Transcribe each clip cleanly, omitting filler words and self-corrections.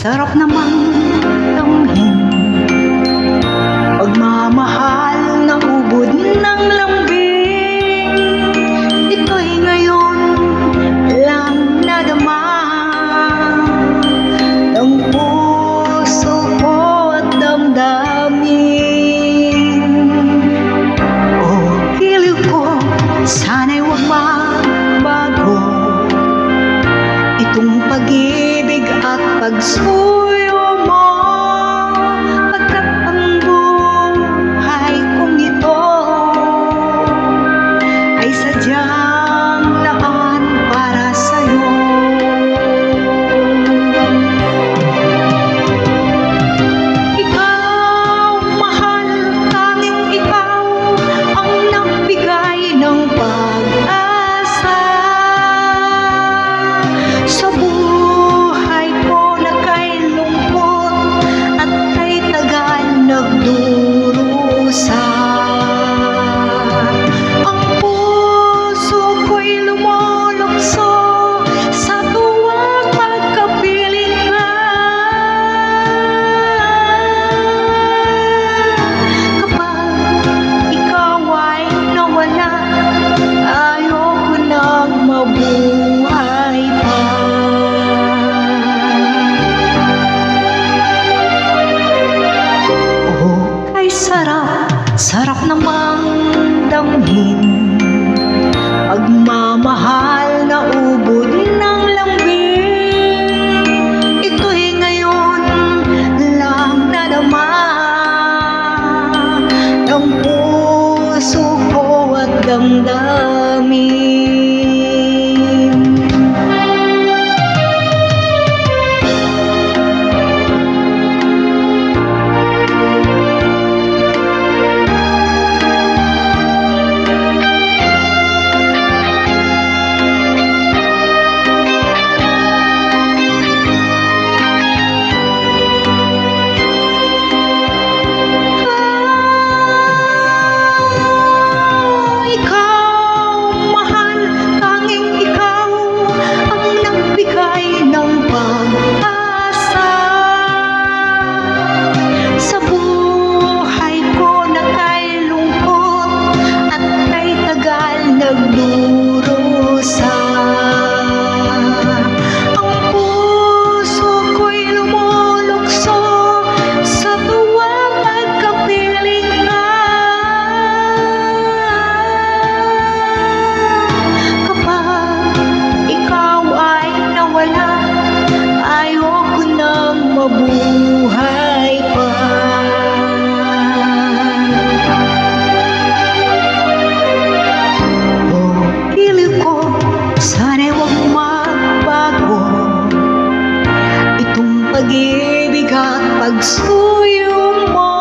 sarap namang damhin. Pagmamahal na ubod ng lambing, ito'y ngayon lang nadama ng puso ko at damdamin. O hiliw ko, sana'y huwag magbago itong pag-ibig at pagsuyo mo, pagkat ang buhay kong ito ay sadyang laan para sa'yo. Ikaw, mahal, tanging ikaw ang nagbigay ng pag-asa sa buhay ko na kay lungkot at kay tagal nagdurusa. Ang puso ko'y lumulukso sa tuwang pagkapiling ka. Kapag ikaw ay nawala, ayoko nang mabuhay pa. Kay sarap namang damhin. Pagmamahal na ubod ng lambing, ito'y ngayon lang nadama ng puso ko at damdamin. Nagdurusa. Ang puso ko'y lumulukso sa tuwang pagkapiling ka. Kapag ikaw ay nawala, ayoko nang mabuhay pa. Sana'y huwag magbago itong pag-ibig at pagsuyo mo,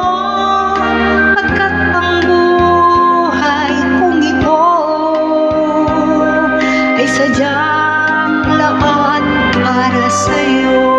pagkat ang buhay kong ito ay sadyang laan para sa'yo.